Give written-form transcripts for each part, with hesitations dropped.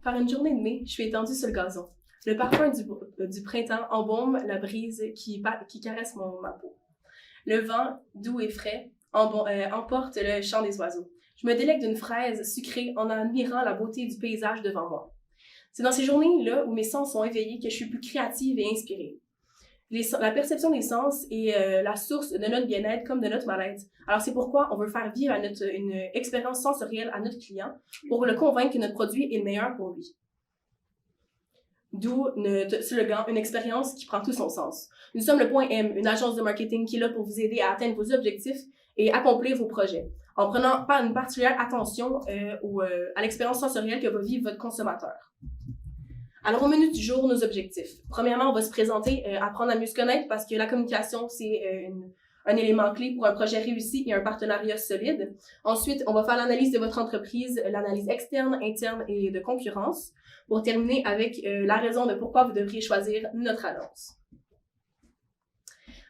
Par une journée de mai, je suis étendue sur le gazon. Le parfum du printemps embaume la brise qui caresse ma peau. Le vent, doux et frais, emporte le chant des oiseaux. Je me délecte d'une fraise sucrée en admirant la beauté du paysage devant moi. C'est dans ces journées-là où mes sens sont éveillés que je suis plus créative et inspirée. La perception des sens est la source de notre bien-être comme de notre mal-être. Alors c'est pourquoi on veut faire vivre une expérience sensorielle à notre client pour le convaincre que notre produit est le meilleur pour lui. D'où notre slogan, une expérience qui prend tout son sens. Nous sommes le Point M, une agence de marketing qui est là pour vous aider à atteindre vos objectifs et accomplir vos projets, en prenant une particulière attention à l'expérience sensorielle que va vivre votre consommateur. Alors, au menu du jour, nos objectifs. Premièrement, on va se présenter, apprendre à mieux se connaître parce que la communication, c'est un élément clé pour un projet réussi et un partenariat solide. Ensuite, on va faire l'analyse de votre entreprise, l'analyse externe, interne et de concurrence, pour terminer avec la raison de pourquoi vous devriez choisir notre agence.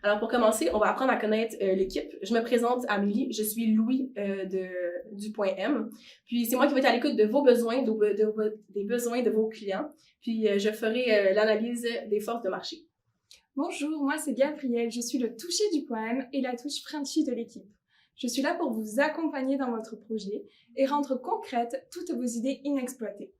Alors, pour commencer, on va apprendre à connaître l'équipe. Je me présente, Amélie, je suis Louis du Point M. Puis, c'est moi qui vais être à l'écoute de vos besoins, des besoins de vos clients. Puis, je ferai l'analyse des forces de marché. Bonjour, moi c'est Gabrielle, je suis le toucher du Point M et la touche Frenchy de l'équipe. Je suis là pour vous accompagner dans votre projet et rendre concrètes toutes vos idées inexploitées.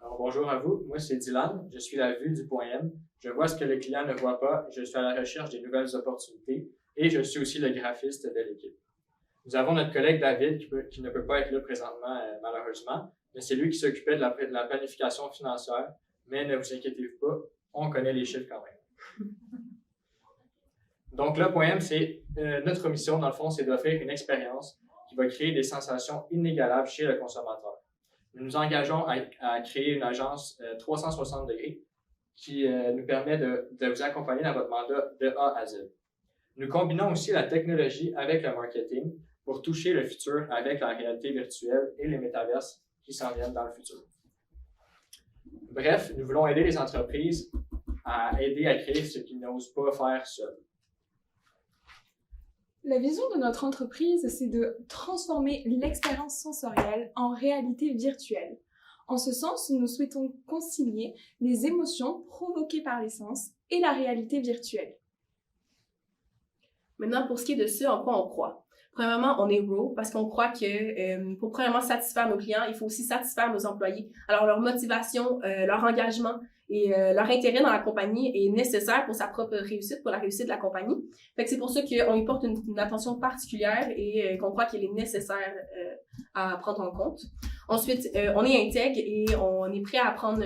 Alors, bonjour à vous, moi c'est Dylan, je suis la vue du Point M. Je vois ce que le client ne voit pas, je suis à la recherche des nouvelles opportunités et je suis aussi le graphiste de l'équipe. Nous avons notre collègue David qui ne peut pas être là présentement malheureusement, mais c'est lui qui s'occupait de la planification financière, mais ne vous inquiétez pas, on connaît les chiffres quand même. Donc le Point M, c'est notre mission dans le fond, c'est d'offrir une expérience qui va créer des sensations inégalables chez le consommateur. Nous nous engageons à créer une agence 360 degrés qui nous permet de vous accompagner dans votre mandat de A à Z. Nous combinons aussi la technologie avec le marketing pour toucher le futur avec la réalité virtuelle et les métaverses qui s'en viennent dans le futur. Bref, nous voulons aider les entreprises à aider à créer ce qu'ils n'osent pas faire seuls. La vision de notre entreprise, c'est de transformer l'expérience sensorielle en réalité virtuelle. En ce sens, nous souhaitons concilier les émotions provoquées par les sens et la réalité virtuelle. Maintenant, pour ce qui est de ce en quoi on croit. Premièrement, on est RAW parce qu'on croit que pour premièrement satisfaire nos clients, il faut aussi satisfaire nos employés. Alors, leur motivation, leur engagement et leur intérêt dans la compagnie est nécessaire pour sa propre réussite, pour la réussite de la compagnie. Fait que c'est pour ça qu'on y porte une attention particulière et qu'on croit qu'il est nécessaire à prendre en compte. Ensuite, on est intègre et on est prêt à prendre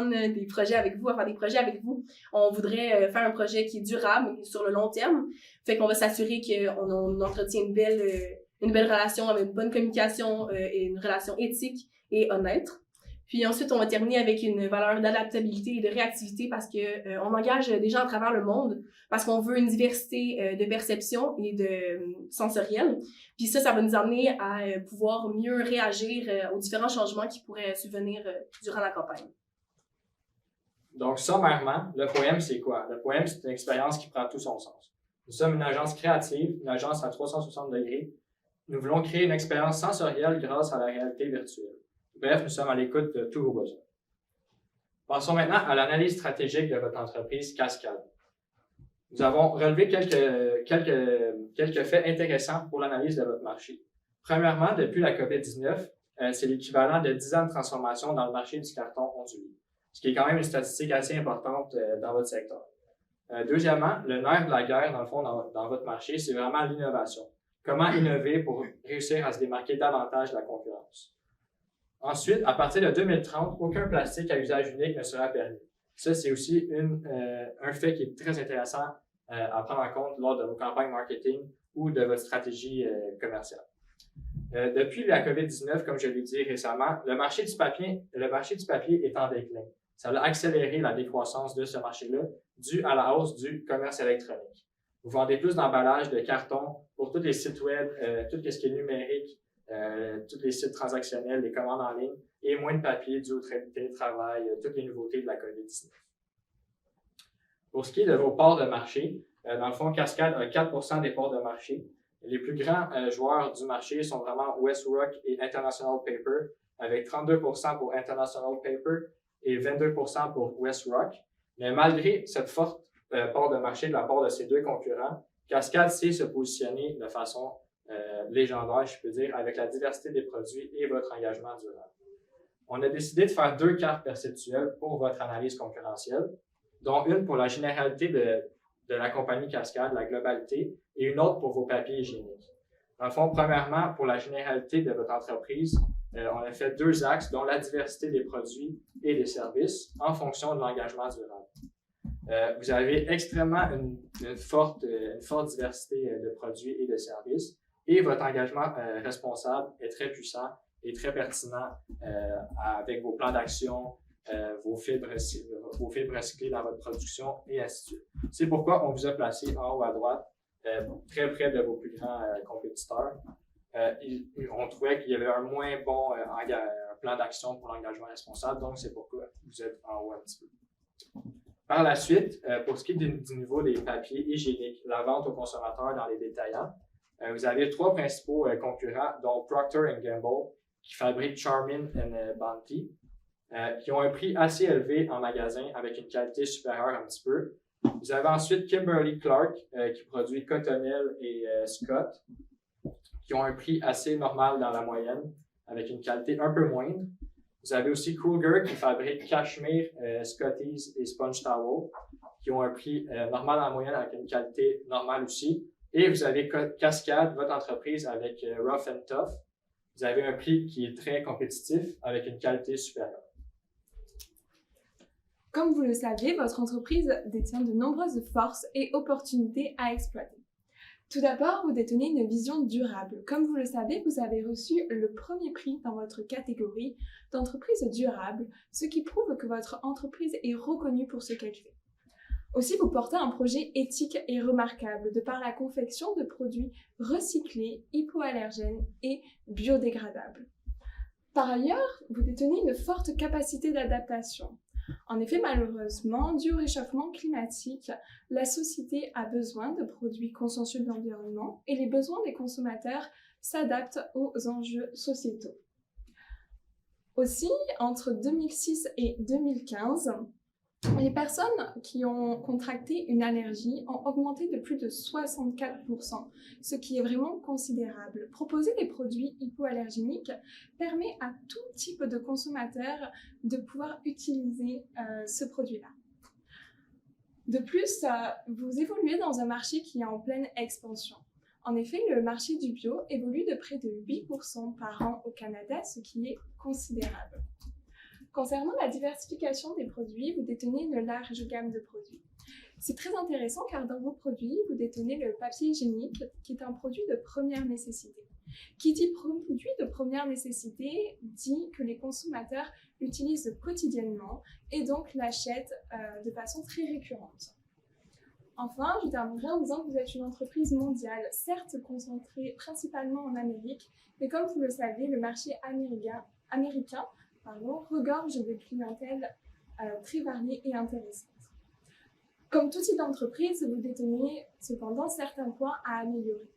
des projets avec vous, à faire des projets avec vous. On voudrait faire un projet qui est durable sur le long terme. Fait qu'on va s'assurer qu'on entretient une belle relation avec une bonne communication et une relation éthique et honnête. Puis ensuite, on va terminer avec une valeur d'adaptabilité et de réactivité parce que on engage des gens à travers le monde parce qu'on veut une diversité de perceptions et de sensorielles. Puis ça va nous amener à pouvoir mieux réagir aux différents changements qui pourraient survenir durant la campagne. Donc, sommairement, le Point M, c'est quoi? Le Point M, c'est une expérience qui prend tout son sens. Nous sommes une agence créative, une agence à 360 degrés. Nous voulons créer une expérience sensorielle grâce à la réalité virtuelle. Bref, nous sommes à l'écoute de tous vos besoins. Passons maintenant à l'analyse stratégique de votre entreprise Cascade. Nous avons relevé quelques faits intéressants pour l'analyse de votre marché. Premièrement, depuis la COVID-19, c'est l'équivalent de 10 ans de transformation dans le marché du carton ondulé, ce qui est quand même une statistique assez importante dans votre secteur. Deuxièmement, le nerf de la guerre, dans le fond, dans votre marché, c'est vraiment l'innovation. Comment innover pour réussir à se démarquer davantage de la concurrence. Ensuite, à partir de 2030, aucun plastique à usage unique ne sera permis. Ça, c'est aussi un fait qui est très intéressant à prendre en compte lors de vos campagnes marketing ou de votre stratégie commerciale. Depuis la COVID-19, comme je l'ai dit récemment, le marché du papier est en déclin. Ça a accéléré la décroissance de ce marché-là dû à la hausse du commerce électronique. Vous vendez plus d'emballages de carton pour tous les sites web, tout ce qui est numérique, tous les sites transactionnels, les commandes en ligne et moins de papier dû au télétravail, toutes les nouveautés de la COVID-19. Pour ce qui est de vos parts de marché, dans le fond, Cascade a 4% des parts de marché. Les plus grands joueurs du marché sont vraiment Westrock et International Paper avec 32% pour International Paper et 22% pour WestRock. Mais malgré cette forte part de marché de la part de ces deux concurrents, Cascade sait se positionner de façon légendaire, je peux dire, avec la diversité des produits et votre engagement durable. On a décidé de faire 2 cartes perceptuelles pour votre analyse concurrentielle, dont une pour la généralité de la compagnie Cascade, la globalité, et une autre pour vos papiers hygiéniques. Dans le fond, premièrement, pour la généralité de votre entreprise, on a fait 2 axes, dont la diversité des produits et des services en fonction de l'engagement durable. Vous avez extrêmement une forte diversité de produits et de services, et votre engagement responsable est très puissant et très pertinent avec vos plans d'action, vos fibres recyclées dans votre production et ainsi de suite. C'est pourquoi on vous a placé en haut à droite, très près de vos plus grands compétiteurs. On trouvait qu'il y avait un moins bon plan d'action pour l'engagement responsable, donc c'est pourquoi vous êtes en haut un petit peu. Par la suite, pour ce qui est du niveau des papiers hygiéniques, la vente aux consommateurs dans les détaillants, vous avez 3 principaux concurrents, dont Procter & Gamble, qui fabrique Charmin & Bounty, qui ont un prix assez élevé en magasin avec une qualité supérieure un petit peu. Vous avez ensuite Kimberly-Clark, qui produit Cottonelle et Scott, qui ont un prix assez normal dans la moyenne, avec une qualité un peu moindre. Vous avez aussi Kruger, qui fabrique Cashmere, Scotties et Sponge Towel, qui ont un prix normal dans la moyenne avec une qualité normale aussi. Et vous avez Cascade, votre entreprise, avec Rough & Tough. Vous avez un prix qui est très compétitif avec une qualité supérieure. Comme vous le savez, votre entreprise détient de nombreuses forces et opportunités à exploiter. Tout d'abord, vous détenez une vision durable. Comme vous le savez, vous avez reçu le premier prix dans votre catégorie d'entreprise durable, ce qui prouve que votre entreprise est reconnue pour ce qu'elle fait. Aussi, vous portez un projet éthique et remarquable de par la confection de produits recyclés, hypoallergènes et biodégradables. Par ailleurs, vous détenez une forte capacité d'adaptation. En effet, malheureusement, dû au réchauffement climatique, la société a besoin de produits consciencieux de l'environnement et les besoins des consommateurs s'adaptent aux enjeux sociétaux. Aussi, entre 2006 et 2015, les personnes qui ont contracté une allergie ont augmenté de plus de 64%, ce qui est vraiment considérable. Proposer des produits hypoallergéniques permet à tout type de consommateur de pouvoir utiliser ce produit-là. De plus, vous évoluez dans un marché qui est en pleine expansion. En effet, le marché du bio évolue de près de 8% par an au Canada, ce qui est considérable. Concernant la diversification des produits, vous détenez une large gamme de produits. C'est très intéressant car dans vos produits, vous détenez le papier hygiénique qui est un produit de première nécessité. Qui dit produit de première nécessité dit que les consommateurs l'utilisent quotidiennement et donc l'achètent de façon très récurrente. Enfin, je terminerai en disant que vous êtes une entreprise mondiale, certes concentrée principalement en Amérique, mais comme vous le savez, le marché américain regorge de clientèle très variée et intéressante. Comme tout type d'entreprise, vous détenez cependant certains points à améliorer.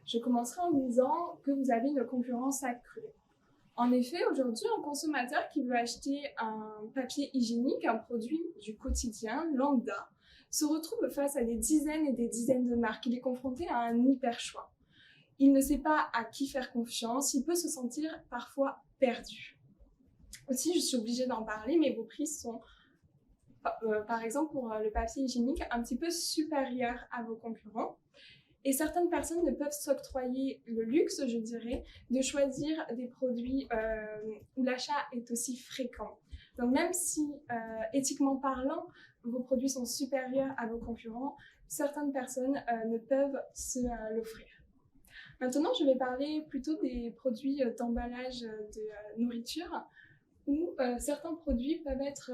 Je commencerai en disant que vous avez une concurrence accrue. En effet, aujourd'hui, un consommateur qui veut acheter un papier hygiénique, un produit du quotidien, lambda, se retrouve face à des dizaines et des dizaines de marques. Il est confronté à un hyper choix. Il ne sait pas à qui faire confiance, il peut se sentir parfois perdu. Aussi, je suis obligée d'en parler, mais vos prix sont, par exemple pour le papier hygiénique, un petit peu supérieurs à vos concurrents. Et certaines personnes ne peuvent s'octroyer le luxe, je dirais, de choisir des produits où l'achat est aussi fréquent. Donc même si, éthiquement parlant, vos produits sont supérieurs à vos concurrents, certaines personnes ne peuvent se l'offrir. Maintenant, je vais parler plutôt des produits d'emballage de nourriture, où certains produits peuvent être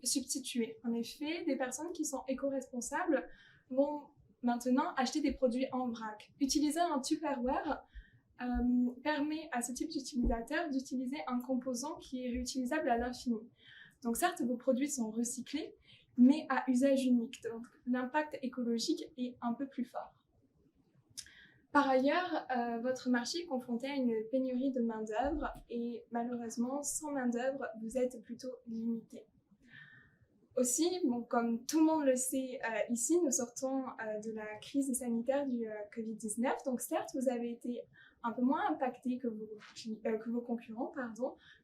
substitués. En effet, des personnes qui sont éco-responsables vont maintenant acheter des produits en vrac. Utiliser un Tupperware permet à ce type d'utilisateur d'utiliser un composant qui est réutilisable à l'infini. Donc certes, vos produits sont recyclés, mais à usage unique. Donc l'impact écologique est un peu plus fort. Par ailleurs, votre marché est confronté à une pénurie de main-d'œuvre et malheureusement, sans main-d'œuvre, vous êtes plutôt limité. Aussi, bon, comme tout le monde le sait ici, nous sortons de la crise sanitaire du Covid-19. Donc certes, vous avez été un peu moins impacté que vos concurrents,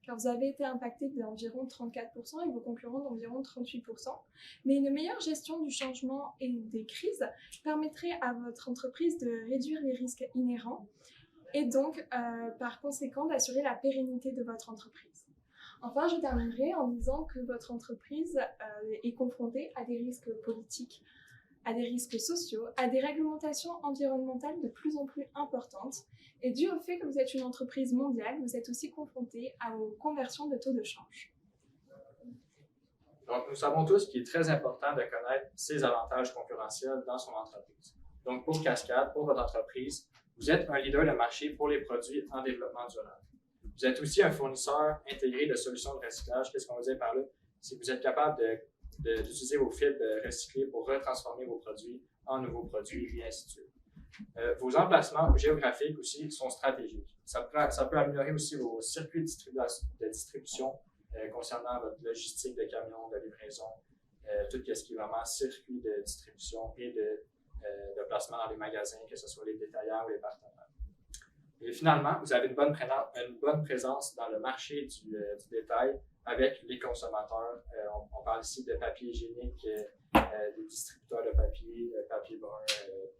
car vous avez été impacté d'environ 34% et vos concurrents d'environ 38%. Mais une meilleure gestion du changement et des crises permettrait à votre entreprise de réduire les risques inhérents et donc, par conséquent, d'assurer la pérennité de votre entreprise. Enfin, je terminerai en disant que votre entreprise est confrontée à des risques politiques, à des risques sociaux, à des réglementations environnementales de plus en plus importantes. Et dû au fait que vous êtes une entreprise mondiale, vous êtes aussi confronté aux conversions de taux de change. Donc, nous savons tous qu'il est très important de connaître ses avantages concurrentiels dans son entreprise. Donc, pour Cascade, pour votre entreprise, vous êtes un leader de marché pour les produits en développement durable. Vous êtes aussi un fournisseur intégré de solutions de recyclage. Qu'est-ce qu'on veut dire par là? C'est que vous êtes capable d'utiliser vos fibres recyclées pour retransformer vos produits en nouveaux produits et ainsi de suite. Vos emplacements géographiques aussi sont stratégiques. Ça peut améliorer aussi vos circuits de distribution concernant votre logistique de camions, de livraison, tout ce qui est vraiment circuit de distribution et de placement dans les magasins, que ce soit les détaillants ou les partenaires. Et finalement, vous avez une bonne présence dans le marché du détail avec les consommateurs. On parle ici de papier hygiénique, des distributeurs de papier, papier brun,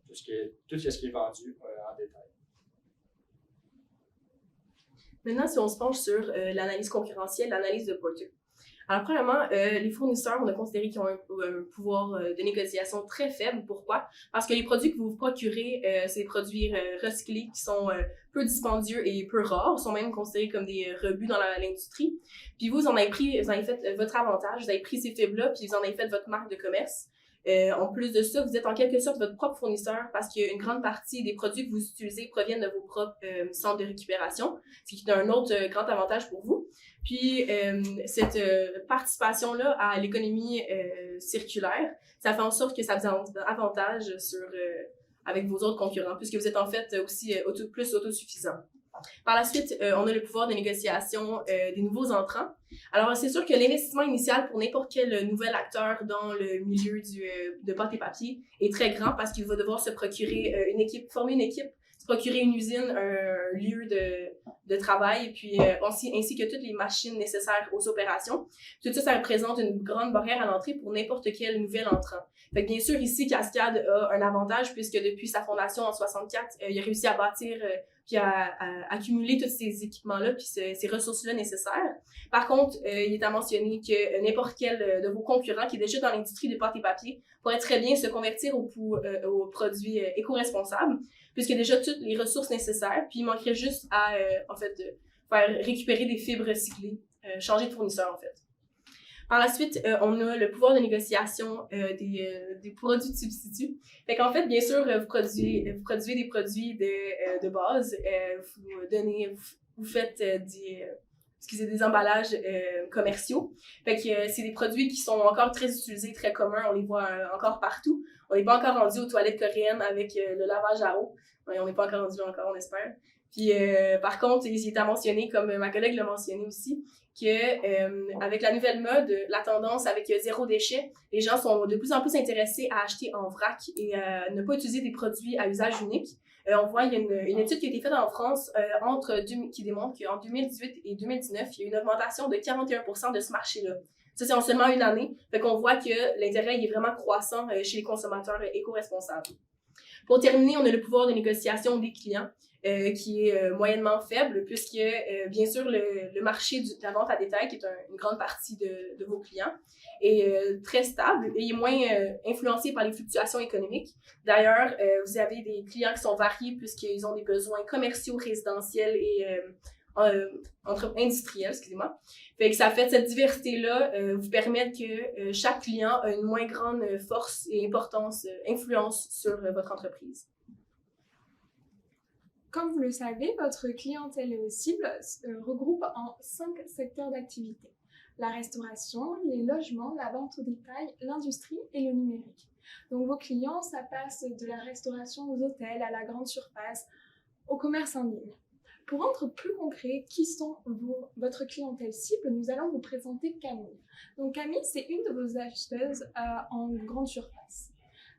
tout ce qui est vendu en détail. Maintenant, si on se penche sur l'analyse concurrentielle, l'analyse de Porter. Alors, premièrement, les fournisseurs, on a considéré qu'ils ont un pouvoir de négociation très faible. Pourquoi? Parce que les produits que vous procurez, c'est des produits recyclés qui sont peu dispendieux et peu rares, sont même considérés comme des rebuts dans l'industrie. Puis vous en avez fait votre avantage, vous avez pris ces fibres-là, puis vous en avez fait votre marque de commerce. En plus de ça, vous êtes en quelque sorte votre propre fournisseur parce qu'une grande partie des produits que vous utilisez proviennent de vos propres centres de récupération, ce qui est un autre grand avantage pour vous. Puis, cette participation-là à l'économie circulaire, ça fait en sorte que ça vous a un avantage avec vos autres concurrents, puisque vous êtes en fait aussi plus autosuffisant. Par la suite, on a le pouvoir de négociation des nouveaux entrants. Alors, c'est sûr que l'investissement initial pour n'importe quel nouvel acteur dans le milieu de pâte et papier est très grand parce qu'il va devoir se procurer former une équipe, se procurer une usine, un lieu de travail, puis ainsi que toutes les machines nécessaires aux opérations. Tout ça, ça représente une grande barrière à l'entrée pour n'importe quel nouvel entrant. Fait que bien sûr, ici, Cascade a un avantage puisque depuis sa fondation en 64, il a réussi à bâtir puis à accumuler tous ces équipements-là puis ces ressources-là nécessaires. Par contre, il est à mentionner que n'importe quel de vos concurrents qui est déjà dans l'industrie des pâtes et papiers pourrait très bien se convertir aux produits éco-responsables, puisqu'il y a déjà toutes les ressources nécessaires, puis il manquerait juste à, faire récupérer des fibres recyclées, changer de fournisseur, en fait. Par la suite, on a le pouvoir de négociation des produits de substitut. Fait qu'en fait, bien sûr, vous produisez des produits de base, vous faites des emballages commerciaux. Fait que c'est des produits qui sont encore très utilisés, très communs, on les voit encore partout. On n'est pas encore rendu aux toilettes coréennes avec le lavage à eau. On n'est pas encore rendu là encore, on espère. Puis par contre, il est à mentionner, comme ma collègue l'a mentionné aussi, que avec la nouvelle mode, la tendance avec zéro déchet, les gens sont de plus en plus intéressés à acheter en vrac et ne pas utiliser des produits à usage unique. On voit, il y a une étude qui a été faite en France qui démontre qu'en 2018 et 2019, il y a eu une augmentation de 41% de ce marché-là. Ça, c'est en seulement une année. Fait qu'on voit que l'intérêt il est vraiment croissant chez les consommateurs éco-responsables. Pour terminer, on a le pouvoir de négociation des clients, qui est moyennement faible, puisque, bien sûr, le marché de la vente à détail, qui est une grande partie de vos clients, est très stable et est moins influencé par les fluctuations économiques. D'ailleurs, vous avez des clients qui sont variés, puisqu'ils ont des besoins commerciaux, résidentiels et industriels, excusez-moi. Fait que ça fait cette diversité-là vous permettre que chaque client a une moins grande force et influence sur votre entreprise. Comme vous le savez, votre clientèle cible regroupe en 5 secteurs d'activité. La restauration, les logements, la vente au détail, l'industrie et le numérique. Donc vos clients, ça passe de la restauration aux hôtels, à la grande surface, au commerce en ligne. Pour rendre plus concret qui sont votre clientèle cible, nous allons vous présenter Camille. Donc Camille, c'est une de vos acheteuses en grande surface.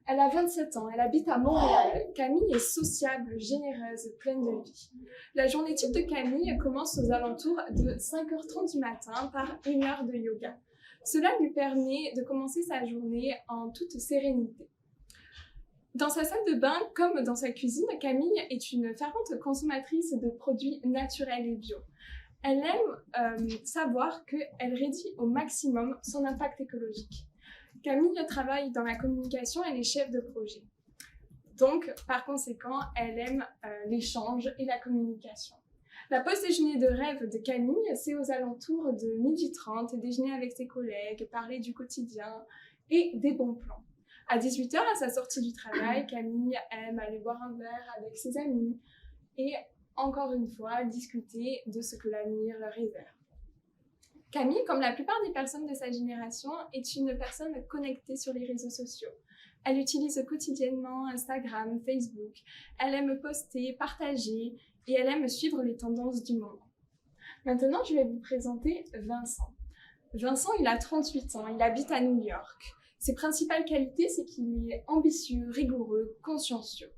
Elle a 27 ans, elle habite à Montréal. Camille est sociable, généreuse, pleine de vie. La journée type de Camille commence aux alentours de 5h30 du matin par 1 heure de yoga. Cela lui permet de commencer sa journée en toute sérénité. Dans sa salle de bain, comme dans sa cuisine, Camille est une fervente consommatrice de produits naturels et bio. Elle aime savoir qu'elle réduit au maximum son impact écologique. Camille travaille dans la communication, elle est chef de projet. Donc, par conséquent, elle aime l'échange et la communication. La pause déjeuner de rêve de Camille, c'est aux alentours de 12h30, déjeuner avec ses collègues, parler du quotidien et des bons plans. À 18h, à sa sortie du travail, Camille aime aller boire un verre avec ses amis et, encore une fois, discuter de ce que l'avenir leur réserve. Camille, comme la plupart des personnes de sa génération, est une personne connectée sur les réseaux sociaux. Elle utilise quotidiennement Instagram, Facebook. Elle aime poster, partager et elle aime suivre les tendances du moment. Maintenant, je vais vous présenter Vincent. Vincent, il a 38 ans, il habite à New York. Ses principales qualités, c'est qu'il est ambitieux, rigoureux, consciencieux.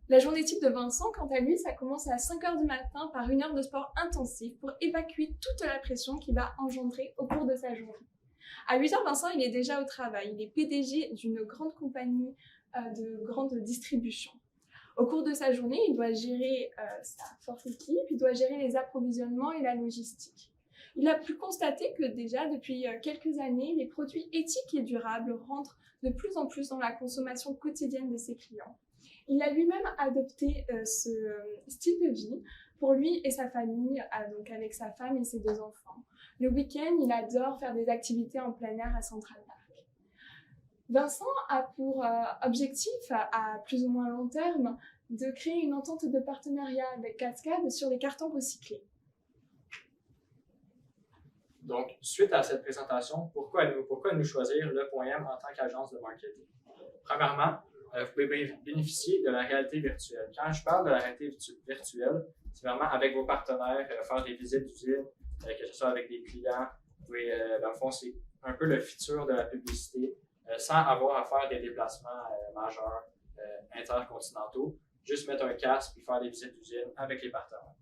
La journée type de Vincent, quant à lui, ça commence à 5h du matin par 1 heure de sport intensif pour évacuer toute la pression qu'il va engendrer au cours de sa journée. À 8h, Vincent, il est déjà au travail. Il est PDG d'une grande compagnie de grande distribution. Au cours de sa journée, il doit gérer sa forte équipe, il doit gérer les approvisionnements et la logistique. Il a pu constater que déjà, depuis quelques années, les produits éthiques et durables rentrent de plus en plus dans la consommation quotidienne de ses clients. Il a lui-même adopté ce style de vie pour lui et sa famille, donc avec sa femme et ses 2 enfants. Le week-end, il adore faire des activités en plein air à Central Park. Vincent a pour objectif, à plus ou moins long terme, de créer une entente de partenariat avec Cascade sur les cartons recyclés. Donc, suite à cette présentation, pourquoi nous choisir Le Point M en tant qu'agence de marketing? Premièrement, vous pouvez bénéficier de la réalité virtuelle. Quand je parle de la réalité virtuelle, c'est vraiment avec vos partenaires, faire des visites d'usine, que ce soit avec des clients. Vous pouvez, dans le fond, c'est un peu le futur de la publicité, sans avoir à faire des déplacements majeurs, intercontinentaux. Juste mettre un casque et faire des visites d'usine avec les partenaires.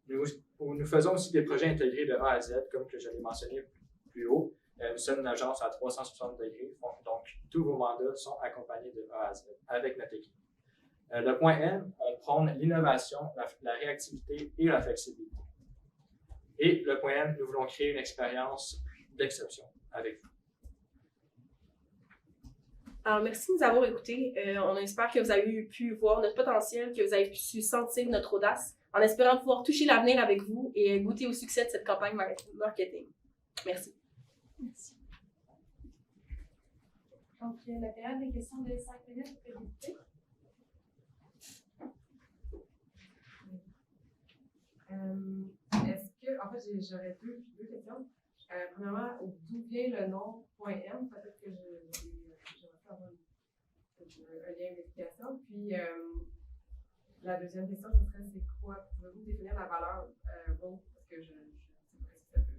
Nous faisons aussi des projets intégrés de A à Z, comme que je l'ai mentionné plus haut. Nous sommes une agence à 360 degrés, donc tous vos mandats sont accompagnés de A à Z avec notre équipe. Le point M, on prône l'innovation, la réactivité et la flexibilité. Et le point M, nous voulons créer une expérience d'exception avec vous. Alors, merci de nous avoir écoutés. On espère que vous avez pu voir notre potentiel, que vous avez pu sentir notre audace, en espérant pouvoir toucher l'avenir avec vous et goûter au succès de cette campagne marketing. Merci. Merci. Donc, la période des questions de 5 minutes est débuter. Est-ce que, en fait, j'aurais deux questions. Premièrement, d'où vient le nom .m? Peut-être que j'aurais pu avoir un lien d'explication. Puis, la deuxième question, ce serait, c'est quoi? Pouvez-vous définir la valeur RAW? Parce que je sais pas si ça peut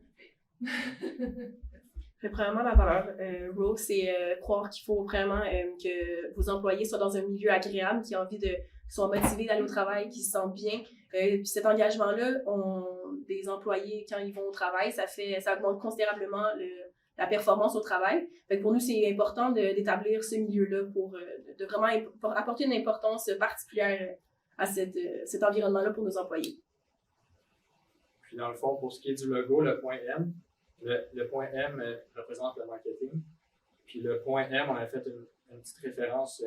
Premièrement, la valeur RAW, c'est croire qu'il faut vraiment que vos employés soient dans un milieu agréable, qui aient envie qu'ils soient motivés d'aller au travail, qu'ils se sentent bien. Puis cet engagement-là, des employés, quand ils vont au travail, ça augmente considérablement la performance au travail. Fait que pour nous, c'est important d'établir ce milieu-là pour de vraiment apporter une importance particulière à cet environnement-là pour nos employés. Puis dans le fond, pour ce qui est du logo, le point M, le point M représente le marketing. Puis le point M, on a fait une petite référence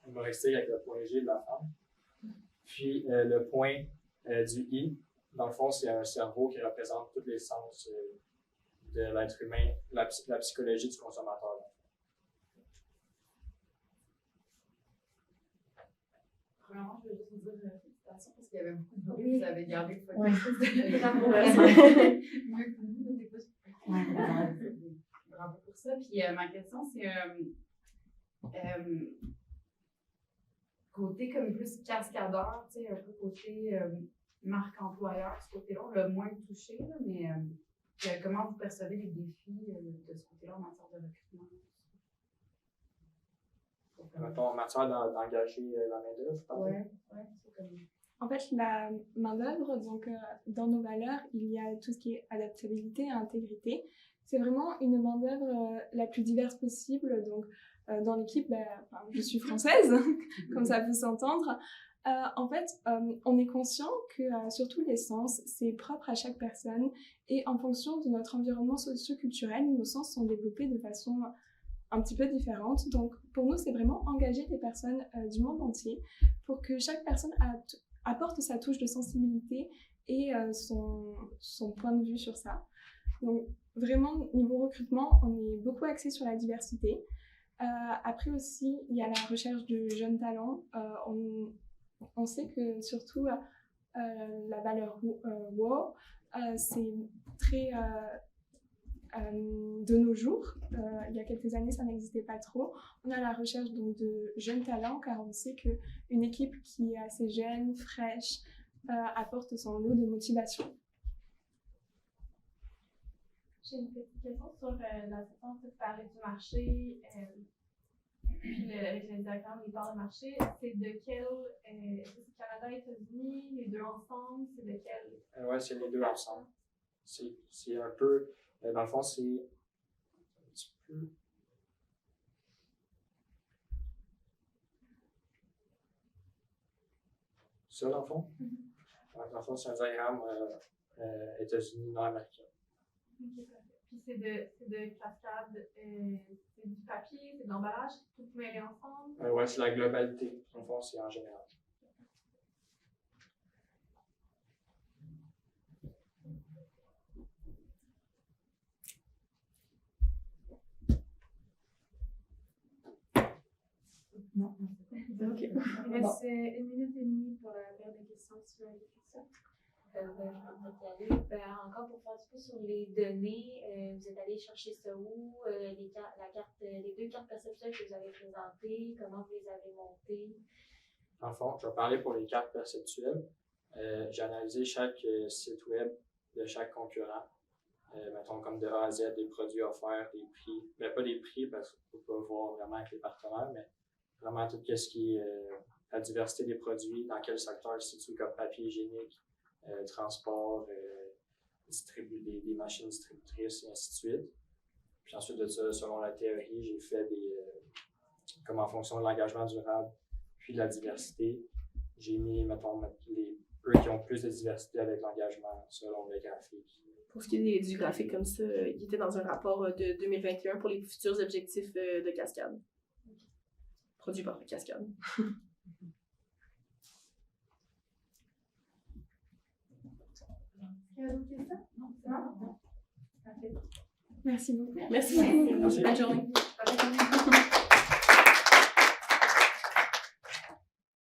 humoristique avec le point G de la femme. Puis le point du I, dans le fond, c'est un cerveau qui représente tous les sens de l'être humain, la psychologie du consommateur. Premièrement, je veux juste vous dire félicitations parce qu'il y avait beaucoup de bruit, vous avez gardé le focus. Mieux que nous, Bravo pour ça. Puis ma question, c'est Côté comme plus cascadeur, tu sais, un peu côté marque employeur, ce côté-là, on l'a moins touché, là, mais comment vous percevez les défis de ce côté-là en matière de recrutement? Mettons, en matière d'engager la main-d'œuvre, Ouais, c'est comme. En fait, la main-d'œuvre, donc dans nos valeurs, il y a tout ce qui est adaptabilité et intégrité. C'est vraiment une main-d'œuvre la plus diverse possible. Donc, dans l'équipe, je suis française, comme ça peut s'entendre. En fait, on est conscient que sur tous les sens, c'est propre à chaque personne et en fonction de notre environnement socio-culturel, nos sens sont développés de façon un petit peu différente. Donc, pour nous, c'est vraiment engager les personnes du monde entier pour que chaque personne apporte sa touche de sensibilité et son point de vue sur ça. Donc, vraiment, niveau recrutement, on est beaucoup axé sur la diversité. Après aussi, il y a la recherche de jeunes talents. On sait que surtout la valeur WOW, c'est très de nos jours. Il y a quelques années, ça n'existait pas trop. On a la recherche donc de jeunes talents car on sait qu'une équipe qui est assez jeune, fraîche, apporte son lot de motivation. J'ai une petite question sur la façon de parler du marché, puis avec le diagramme des parts de marché. C'est de quel, est-ce que c'est Canada, États-Unis, les deux ensemble, c'est de quel? Oui, c'est les deux ensemble. C'est un peu, dans le fond, c'est un petit peu. Ça, dans le fond? Dans le fond, c'est un diagramme États-Unis, nord-américain. Ok, parfait. Puis c'est de cascade, c'est du papier, c'est de l'emballage, tout mêlé ensemble? Oui, c'est la globalité. Dans le fond, c'est en général. Non. Ok. Il reste 1 minute et demie pour la période de questions si vous avez des questions. Encore pour faire un petit peu sur les données, vous êtes allé chercher ça où? Les deux cartes perceptuelles que vous avez présentées, comment vous les avez montées? Dans le fond, je vais parler pour les cartes perceptuelles. J'ai analysé chaque site web de chaque concurrent. Mettons comme de A à Z, des produits offerts, des prix. Mais pas des prix parce qu'on ne peut pas voir vraiment avec les partenaires, mais vraiment tout ce qui est la diversité des produits, dans quel secteur ils se situent comme papier hygiénique, transport, des machines distributrices, et ainsi de suite. Puis ensuite de ça, selon la théorie, j'ai fait comme en fonction de l'engagement durable, puis de la diversité, j'ai mis, mettons, eux qui ont plus de diversité avec l'engagement selon les graphiques. Pour ce qui est du graphique comme ça, il était dans un rapport de 2021 pour les futurs objectifs de Cascade. Produit par Cascade. Il y a d'autres questions? Non? Parfait. Merci beaucoup. Merci beaucoup. Merci. Bonne journée. Bonne journée.